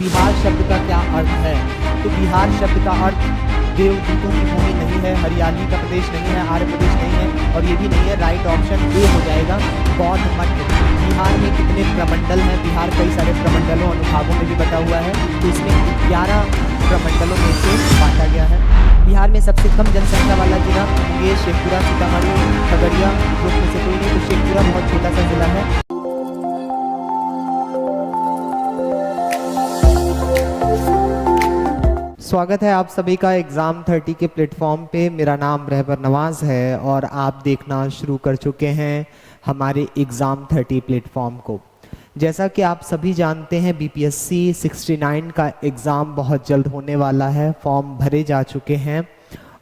बिहार शब्द का क्या अर्थ है? तो बिहार शब्द का अर्थ देवदूतों की भूमि नहीं है, हरियाली का प्रदेश नहीं है, आर्य प्रदेश नहीं है और ये भी नहीं है। राइट ऑप्शन ए हो जाएगा, बौद्ध मठ। बिहार में कितने प्रमंडल हैं? बिहार कई सारे प्रमंडलों अनुभागों में भी बटा हुआ है, तो इसमें 11 प्रमंडलों में से बांटा गया है। बिहार में सबसे कम जनसंख्या वाला जिला ये शेखपुरा, सीतामढ़ी, खगड़िया ग्रुप में से कोई नहीं, तो शेखपुरा बहुत छोटा सा जिला है। स्वागत है आप सभी का एग्ज़ाम 30 के प्लेटफॉर्म पे। मेरा नाम रहबर नवाज है और आप देखना शुरू कर चुके हैं हमारे एग्ज़ाम 30 प्लेटफॉर्म को। जैसा कि आप सभी जानते हैं बीपीएससी 69 का एग्ज़ाम बहुत जल्द होने वाला है, फॉर्म भरे जा चुके हैं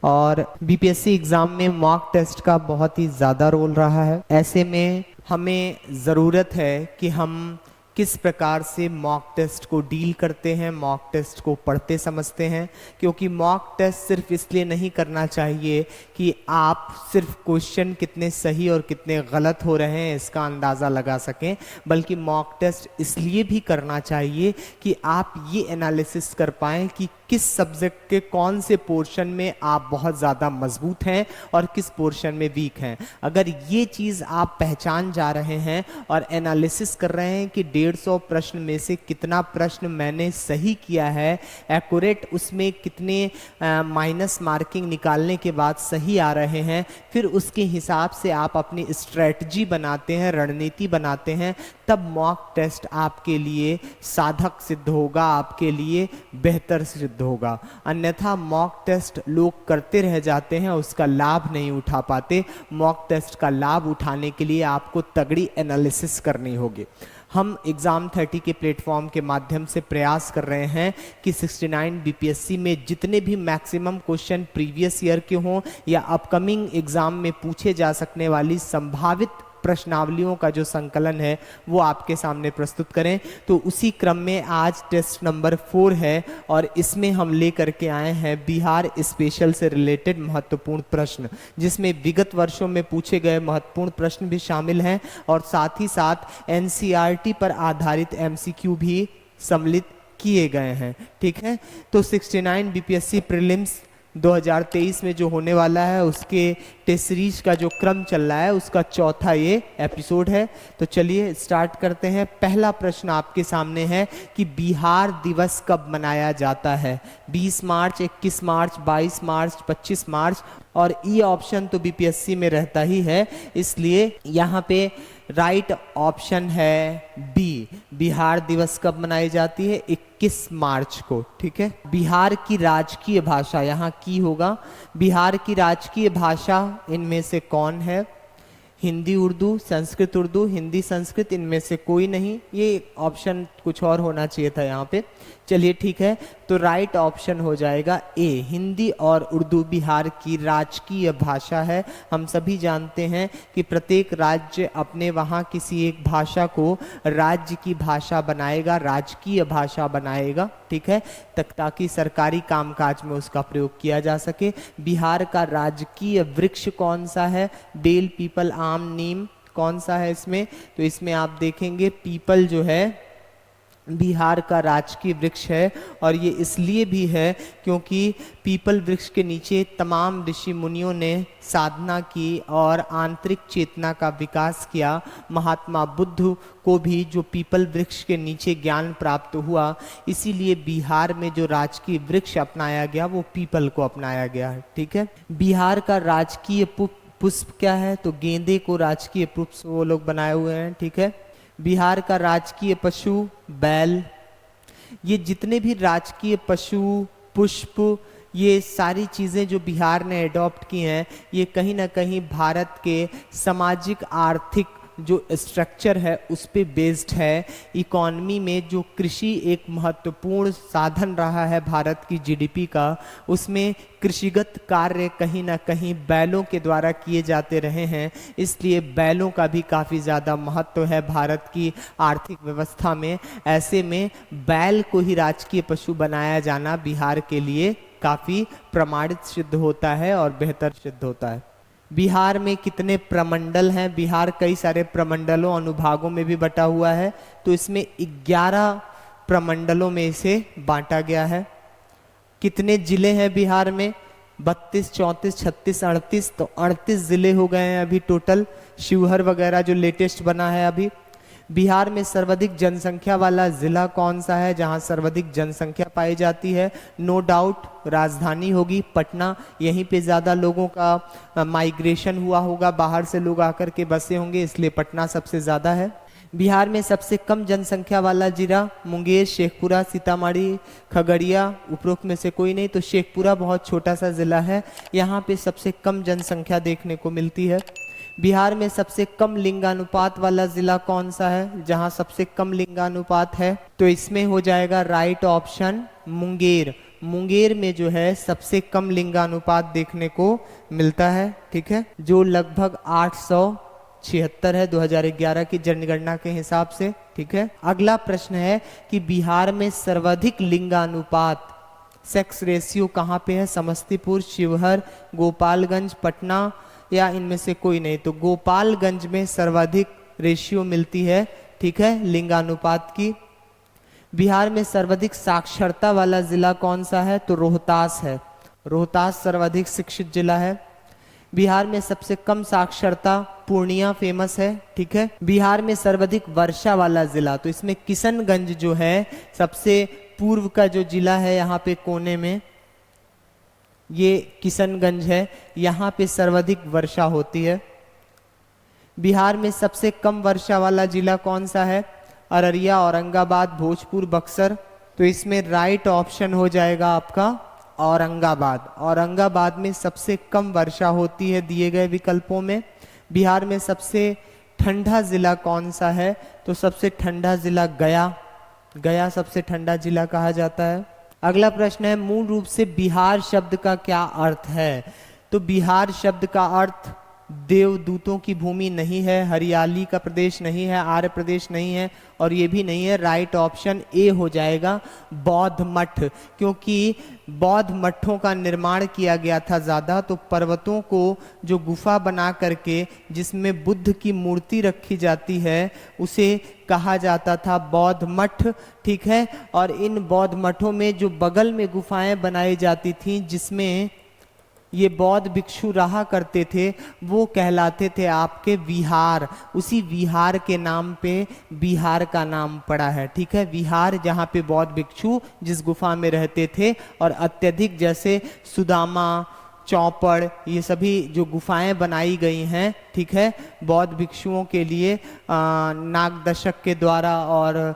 और बीपीएससी एग्ज़ाम में मॉक टेस्ट का बहुत ही ज़्यादा रोल रहा है। ऐसे में हमें ज़रूरत है कि हम किस प्रकार से मॉक टेस्ट को डील करते हैं, मॉक टेस्ट को पढ़ते समझते हैं, क्योंकि मॉक टेस्ट सिर्फ इसलिए नहीं करना चाहिए कि आप सिर्फ क्वेश्चन कितने सही और कितने गलत हो रहे हैं इसका अंदाज़ा लगा सकें, बल्कि मॉक टेस्ट इसलिए भी करना चाहिए कि आप ये एनालिसिस कर पाएँ कि किस सब्जेक्ट के कौन से पोर्शन में आप बहुत ज़्यादा मजबूत हैं और किस पोर्शन में वीक हैं। अगर ये चीज़ आप पहचान जा रहे हैं और एनालिसिस कर रहे हैं कि 150 प्रश्न में से कितना प्रश्न मैंने सही किया है, एक्यूरेट उसमें कितने माइनस मार्किंग निकालने के बाद सही आ रहे हैं, फिर उसके हिसाब से आप अपनी स्ट्रेटजी बनाते हैं, रणनीति बनाते हैं, तब मॉक टेस्ट आपके लिए साधक सिद्ध होगा, आपके लिए बेहतर सिद्ध होगा। अन्यथा मॉक टेस्ट लोग करते रह जाते हैं, उसका लाभ नहीं उठा पाते। मॉक टेस्ट का लाभ उठाने के लिए आपको तगड़ी एनालिसिस करनी होगी। हम एग्ज़ाम 30 के प्लेटफॉर्म के माध्यम से प्रयास कर रहे हैं कि 69 बीपीएससी में जितने भी मैक्सिमम क्वेश्चन प्रीवियस ईयर के हों या अपकमिंग एग्ज़ाम में पूछे जा सकने वाली संभावित प्रश्नावलियों का जो संकलन है वो आपके सामने प्रस्तुत करें। तो उसी क्रम में आज टेस्ट नंबर 4 है और इसमें हम लेकर के आए हैं बिहार स्पेशल से रिलेटेड महत्वपूर्ण प्रश्न, जिसमें विगत वर्षों में पूछे गए महत्वपूर्ण प्रश्न भी शामिल हैं और साथ ही साथ एनसीईआरटी पर आधारित एमसीक्यू भी सम्मिलित किए गए हैं। ठीक है, तो 69 बीपीएससी प्रीलिम्स 2023 में जो होने वाला है उसके टेस्ट सीरीज का जो क्रम चल रहा है उसका चौथा ये एपिसोड है। तो चलिए स्टार्ट करते हैं। पहला प्रश्न आपके सामने है कि बिहार दिवस कब मनाया जाता है? 20 मार्च, 21 मार्च, 22 मार्च, 25 मार्च, और ई ऑप्शन तो बीपीएससी में रहता ही है, इसलिए यहाँ पे राइट ऑप्शन है बी। बिहार दिवस कब मनाई जाती है? 21 मार्च को। ठीक है, बिहार की राजकीय भाषा, यहाँ की होगा, बिहार की राजकीय भाषा इनमें से कौन है? हिंदी उर्दू, संस्कृत उर्दू, हिंदी संस्कृत, इनमें से कोई नहीं। ये ऑप्शन कुछ और होना चाहिए था यहाँ पे। चलिए ठीक है, तो राइट ऑप्शन हो जाएगा ए, हिंदी और उर्दू बिहार की राजकीय भाषा है। हम सभी जानते हैं कि प्रत्येक राज्य अपने वहाँ किसी एक भाषा को राज्य की भाषा बनाएगा, राजकीय भाषा बनाएगा। ठीक है, ताकि सरकारी कामकाज में उसका प्रयोग किया जा सके। बिहार का राजकीय वृक्ष कौन सा है? बेल, पीपल, आम, नीम, कौन सा है इसमें? तो इसमें आप देखेंगे पीपल जो है बिहार का राजकीय वृक्ष है, और ये इसलिए भी है क्योंकि पीपल वृक्ष के नीचे तमाम ऋषि मुनियों ने साधना की और आंतरिक चेतना का विकास किया। महात्मा बुद्ध को भी जो पीपल वृक्ष के नीचे ज्ञान प्राप्त हुआ, इसीलिए बिहार में जो राजकीय वृक्ष अपनाया गया वो पीपल को अपनाया गया है। ठीक है, बिहार का राजकीय पुष्प क्या है? तो गेंदे को राजकीय पुष्प वो लोग बनाए हुए हैं। ठीक है, बिहार का राजकीय पशु बैल। ये जितने भी राजकीय पशु, पुष्प, ये सारी चीज़ें जो बिहार ने एडॉप्ट की हैं, ये कहीं ना कहीं भारत के सामाजिक आर्थिक जो स्ट्रक्चर है उस पे बेस्ड है। इकॉनमी में जो कृषि एक महत्वपूर्ण साधन रहा है भारत की जीडीपी का, उसमें कृषिगत कार्य कहीं ना कहीं बैलों के द्वारा किए जाते रहे हैं, इसलिए बैलों का भी काफ़ी ज़्यादा महत्व है भारत की आर्थिक व्यवस्था में। ऐसे में बैल को ही राजकीय पशु बनाया जाना बिहार के लिए काफ़ी प्रमाणित सिद्ध होता है और बेहतर सिद्ध होता है। बिहार में कितने प्रमंडल हैं? बिहार कई सारे प्रमंडलों अनुभागों में भी बटा हुआ है, तो इसमें 11 प्रमंडलों में इसे बांटा गया है। कितने जिले हैं बिहार में? 32, 34, 36, 38, तो 38 जिले हो गए हैं अभी टोटल। शिवहर वगैरह जो लेटेस्ट बना है अभी। बिहार में सर्वाधिक जनसंख्या वाला जिला कौन सा है, जहां सर्वाधिक जनसंख्या पाई जाती है? नो डाउट राजधानी होगी पटना। यहीं पे ज़्यादा लोगों का माइग्रेशन हुआ होगा, बाहर से लोग आकर के बसे होंगे, इसलिए पटना सबसे ज़्यादा है। बिहार में सबसे कम जनसंख्या वाला जिला मुंगेर, शेखपुरा, सीतामढ़ी, खगड़िया, उपरोक्त में से कोई नहीं। तो शेखपुरा बहुत छोटा सा जिला है, यहाँ पे सबसे कम जनसंख्या देखने को मिलती है। बिहार में सबसे कम लिंगानुपात वाला जिला कौन सा है, जहां सबसे कम लिंगानुपात है? तो इसमें हो जाएगा राइट ऑप्शन मुंगेर। मुंगेर में जो है सबसे कम लिंगानुपात देखने को मिलता है, ठीक है, जो लगभग 876 है 2011 की जनगणना के हिसाब से, ठीक है। अगला प्रश्न है कि बिहार में सर्वाधिक लिंगानुपात सेक्स रेशियो कहाँ पे है? समस्तीपुर, शिवहर, गोपालगंज, पटना, या इनमें से कोई नहीं। तो गोपालगंज में सर्वाधिक रेशियो मिलती है, ठीक है, लिंगानुपात की। बिहार में सर्वाधिक साक्षरता वाला जिला कौन सा है? तो रोहतास है। रोहतास सर्वाधिक शिक्षित जिला है। बिहार में सबसे कम साक्षरता पूर्णिया फेमस है, ठीक है। बिहार में सर्वाधिक वर्षा वाला जिला, तो इसमें किशनगंज जो है सबसे पूर्व का जो जिला है, यहाँ पे कोने में ये किशनगंज है, यहाँ पे सर्वाधिक वर्षा होती है। बिहार में सबसे कम वर्षा वाला जिला कौन सा है? अररिया, औरंगाबाद, भोजपुर, बक्सर। तो इसमें राइट ऑप्शन हो जाएगा आपका औरंगाबाद। औरंगाबाद में सबसे कम वर्षा होती है दिए गए विकल्पों में। बिहार में सबसे ठंडा जिला कौन सा है? तो सबसे ठंडा जिला गया। गया सबसे ठंडा जिला कहा जाता है। अगला प्रश्न है मूल रूप से बिहार शब्द का क्या अर्थ है? तो बिहार शब्द का अर्थ देवदूतों की भूमि नहीं है, हरियाली का प्रदेश नहीं है, आर्य प्रदेश नहीं है, और ये भी नहीं है। राइट ऑप्शन ए हो जाएगा बौद्ध मठ, क्योंकि बौद्ध मठों का निर्माण किया गया था ज़्यादा, तो पर्वतों को जो गुफा बना करके जिसमें बुद्ध की मूर्ति रखी जाती है उसे कहा जाता था बौद्ध मठ, ठीक है। और इन बौद्ध मठों में जो बगल में गुफाएं बनाई जाती थीं जिसमें ये बौद्ध भिक्षु रहा करते थे, वो कहलाते थे आपके विहार। उसी विहार के नाम पे बिहार का नाम पड़ा है, ठीक है। विहार जहाँ पे बौद्ध भिक्षु जिस गुफा में रहते थे, और अत्यधिक जैसे सुदामा, चौपड़, ये सभी जो गुफाएं बनाई गई हैं, ठीक है, बौद्ध भिक्षुओं के लिए नागदशक के द्वारा और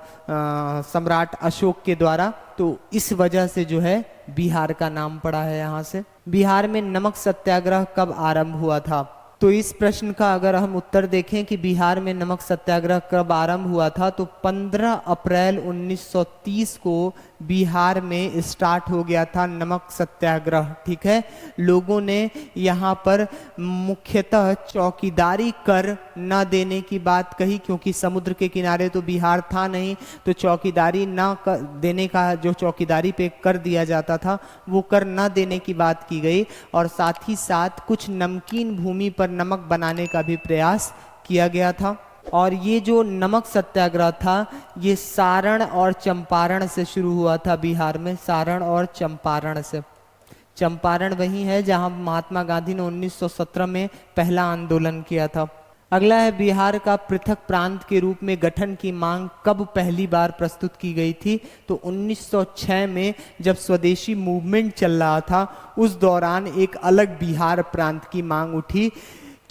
सम्राट अशोक के द्वारा, तो इस वजह से जो है बिहार का नाम पड़ा है यहाँ से। बिहार में नमक सत्याग्रह कब आरंभ हुआ था? तो इस प्रश्न का अगर हम उत्तर देखें कि बिहार में नमक सत्याग्रह कब आरंभ हुआ था, तो 15 अप्रैल 1930 को बिहार में स्टार्ट हो गया था नमक सत्याग्रह, ठीक है। लोगों ने यहाँ पर मुख्यतः चौकीदारी कर न देने की बात कही, क्योंकि समुद्र के किनारे तो बिहार था नहीं, तो चौकीदारी न देने का, जो चौकीदारी पे कर दिया जाता था वो कर न देने की बात की गई, और साथ ही साथ कुछ नमकीन भूमि पर नमक बनाने का भी प्रयास किया गया था। और ये जो नमक सत्याग्रह था ये सारण और चंपारण से शुरू हुआ था बिहार में, सारण और चंपारण से। चंपारण वही है जहां महात्मा गांधी ने 1917 में पहला आंदोलन किया था। अगला है बिहार का पृथक प्रांत के रूप में गठन की मांग कब पहली बार प्रस्तुत की गई थी? तो 1906 में जब स्वदेशी मूवमेंट चल रहा था उस दौरान एक अलग बिहार प्रांत की मांग उठी,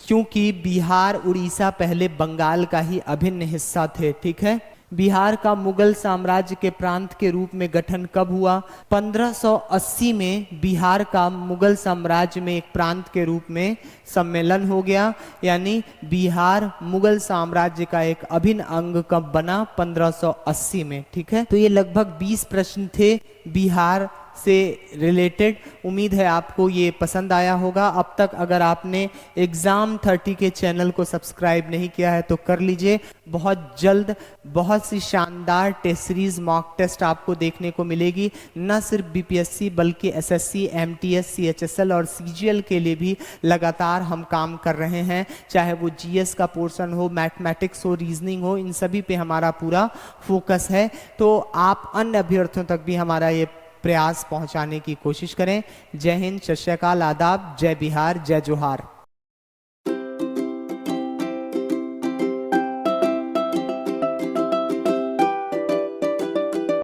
क्योंकि बिहार उड़ीसा पहले बंगाल का ही अभिन्न हिस्सा थे, ठीक है। बिहार का मुगल साम्राज्य के प्रांत के रूप में गठन कब हुआ? 1580 में बिहार का मुगल साम्राज्य में एक प्रांत के रूप में सम्मेलन हो गया, यानी बिहार मुगल साम्राज्य का एक अभिन्न अंग कब बना? 1580 में, ठीक है। तो ये लगभग 20 प्रश्न थे बिहार से रिलेटेड। उम्मीद है आपको ये पसंद आया होगा। अब तक अगर आपने एग्ज़ाम 30 के चैनल को सब्सक्राइब नहीं किया है तो कर लीजिए। बहुत जल्द बहुत सी शानदार टेस्ट सीरीज मॉक टेस्ट आपको देखने को मिलेगी, न सिर्फ बीपीएससी बल्कि एसएससी, एमटीएस, सीएचएसएल और सीजीएल के लिए भी लगातार हम काम कर रहे हैं। चाहे वो जीएस का पोर्शन हो, मैथमेटिक्स हो, रीजनिंग हो, इन सभी पे हमारा पूरा फोकस है। तो आप अन्य अभ्यर्थियों तक भी हमारा ये प्रयास पहुंचाने की कोशिश करें। जय हिंद, सत श्री अकाल, आदाब, जय बिहार, जय जोहार।